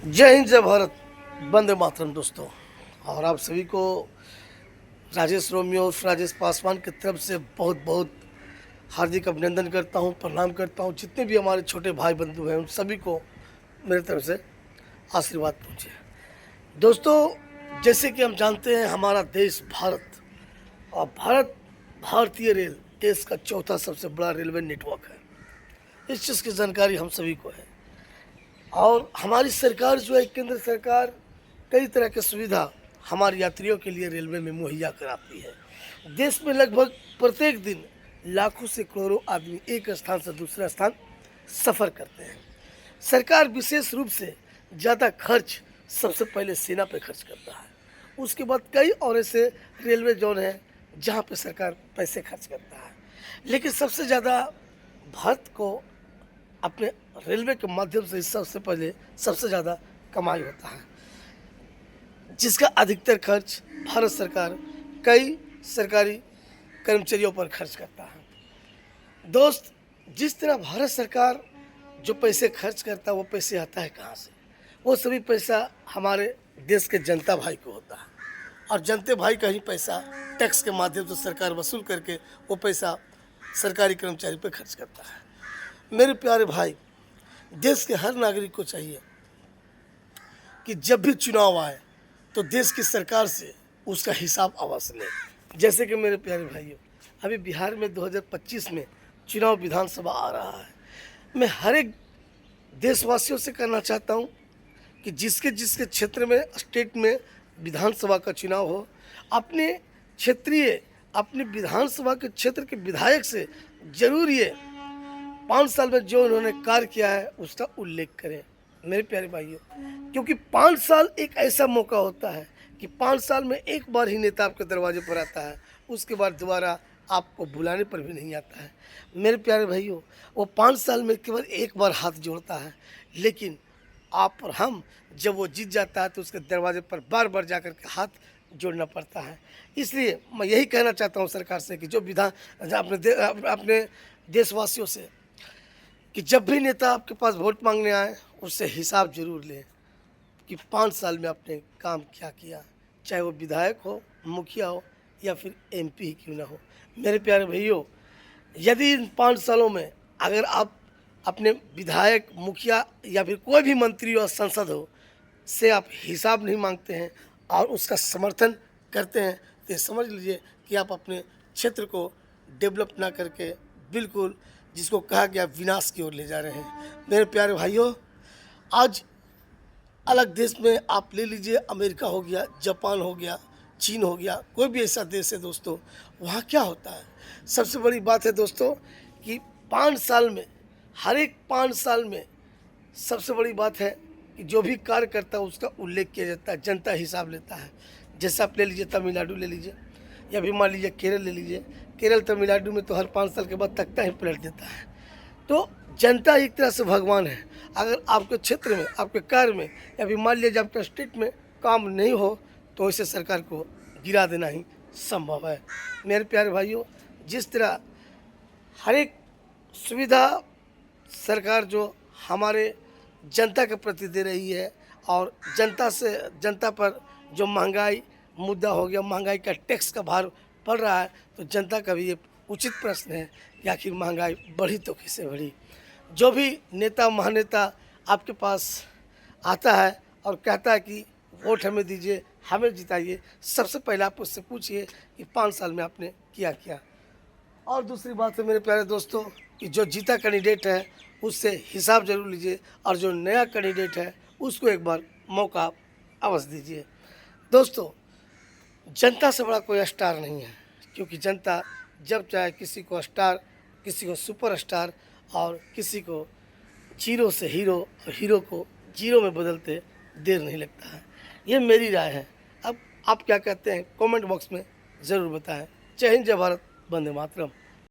जय हिंद, जय भारत, वंदे मातरम दोस्तों। और आप सभी को राजेश रोमियो उर्फ राजेश पासवान की तरफ से बहुत बहुत हार्दिक अभिनंदन करता हूं, प्रणाम करता हूं। जितने भी हमारे छोटे भाई बंधु हैं उन सभी को मेरी तरफ से आशीर्वाद पहुंचे। दोस्तों, जैसे कि हम जानते हैं हमारा देश भारत और भारतीय रेल देश का चौथा सबसे बड़ा रेलवे नेटवर्क है। इस चीज़ की जानकारी हम सभी को है। और हमारी सरकार जो है, केंद्र सरकार, कई तरह की सुविधा हमारे यात्रियों के लिए रेलवे में मुहैया कराती है। देश में लगभग प्रत्येक दिन लाखों से करोड़ों आदमी एक स्थान से दूसरा स्थान सफ़र करते हैं। सरकार विशेष रूप से ज़्यादा खर्च सबसे पहले सेना पे खर्च करता है। उसके बाद कई और ऐसे रेलवे जोन हैं जहाँ पे सरकार पैसे खर्च करता है। लेकिन सबसे ज़्यादा भारत को अपने रेलवे के माध्यम से सबसे पहले सबसे ज़्यादा कमाई होता है, जिसका अधिकतर खर्च भारत सरकार कई सरकारी कर्मचारियों पर खर्च करता है। दोस्त, जिस तरह भारत सरकार जो पैसे खर्च करता है वो पैसे आता है कहाँ से? वो सभी पैसा हमारे देश के जनता भाई को होता है। और जनते भाई का ही पैसा टैक्स के माध्यम से सरकार वसूल करके वो पैसा सरकारी कर्मचारी पर खर्च करता है। मेरे प्यारे भाई, देश के हर नागरिक को चाहिए कि जब भी चुनाव आए तो देश की सरकार से उसका हिसाब अवश्य लें। जैसे कि मेरे प्यारे भाइयों, अभी बिहार में 2025 में चुनाव विधानसभा आ रहा है। मैं हर एक देशवासियों से कहना चाहता हूं कि जिसके जिसके क्षेत्र में, स्टेट में विधानसभा का चुनाव हो, अपने क्षेत्रीय, अपने विधानसभा के क्षेत्र के विधायक से जरूर ये 5 साल में जो उन्होंने कार्य किया है उसका उल्लेख करें मेरे प्यारे भाइयों। क्योंकि 5 साल एक ऐसा मौका होता है कि 5 साल में एक बार ही नेता आपके दरवाजे पर आता है, उसके बाद दोबारा आपको बुलाने पर भी नहीं आता है। मेरे प्यारे भाइयों, वो 5 साल में केवल एक बार हाथ जोड़ता है, लेकिन आप और हम जब वो जीत जाता है तो उसके दरवाजे पर बार बार जाकर के हाथ जोड़ना पड़ता है। इसलिए मैं यही कहना चाहता हूँ सरकार से कि जो अपने देशवासियों से कि जब भी नेता आपके पास वोट मांगने आए उससे हिसाब जरूर लें कि 5 साल में आपने काम क्या किया, चाहे वो विधायक हो, मुखिया हो या फिर एमपी ही क्यों ना हो। मेरे प्यारे भैयों, यदि इन 5 सालों में अगर आप अपने विधायक, मुखिया या फिर कोई भी मंत्री और संसद हो से आप हिसाब नहीं मांगते हैं और उसका समर्थन करते हैं तो ये समझ लीजिए कि आप अपने क्षेत्र को डेवलप ना करके बिल्कुल, जिसको कहा गया, विनाश की ओर ले जा रहे हैं। मेरे प्यारे भाइयों, आज अलग देश में आप ले लीजिए, अमेरिका हो गया, जापान हो गया, चीन हो गया, कोई भी ऐसा देश है दोस्तों, वहाँ क्या होता है? सबसे बड़ी बात है दोस्तों कि 5 साल में, हर एक 5 साल में सबसे बड़ी बात है कि जो भी कार्य करता है उसका उल्लेख किया जाता है, जनता हिसाब लेता है। जैसे आप ले लीजिए तमिलनाडु ले लीजिए या फिर मान लीजिए केरल ले लीजिए। केरल, तमिलनाडु में तो हर 5 साल के बाद तख्ता ही पलट देता है। तो जनता एक तरह से भगवान है। अगर आपके क्षेत्र में, आपके कार्य में या फिर मान लीजिए आपके स्टेट में काम नहीं हो तो ऐसे सरकार को गिरा देना ही संभव है। मेरे प्यारे भाइयों, जिस तरह हर एक सुविधा सरकार जो हमारे जनता के प्रति दे रही है और जनता पर जो महंगाई मुद्दा हो गया, महंगाई का टैक्स का भार पड़ रहा है, तो जनता का भी ये उचित प्रश्न है कि आखिर महंगाई बढ़ी तो कैसे बढ़ी। जो भी नेता, महानेता आपके पास आता है और कहता है कि वोट हमें दीजिए, हमें जिताइए, सबसे पहले आप उससे पूछिए कि 5 साल में आपने किया क्या। और दूसरी बात है मेरे प्यारे दोस्तों कि जो जीता कैंडिडेट है उससे हिसाब जरूर लीजिए और जो नया कैंडिडेट है उसको एक बार मौका अवश्य दीजिए। दोस्तों, जनता से बड़ा कोई स्टार नहीं है, क्योंकि जनता जब चाहे किसी को स्टार, किसी को सुपरस्टार और किसी को जीरो से हीरो और हीरो को जीरो में बदलते देर नहीं लगता है। ये मेरी राय है। अब आप क्या कहते हैं कमेंट बॉक्स में ज़रूर बताएं। जय हिंद, जय भारत, वंदे मातरम।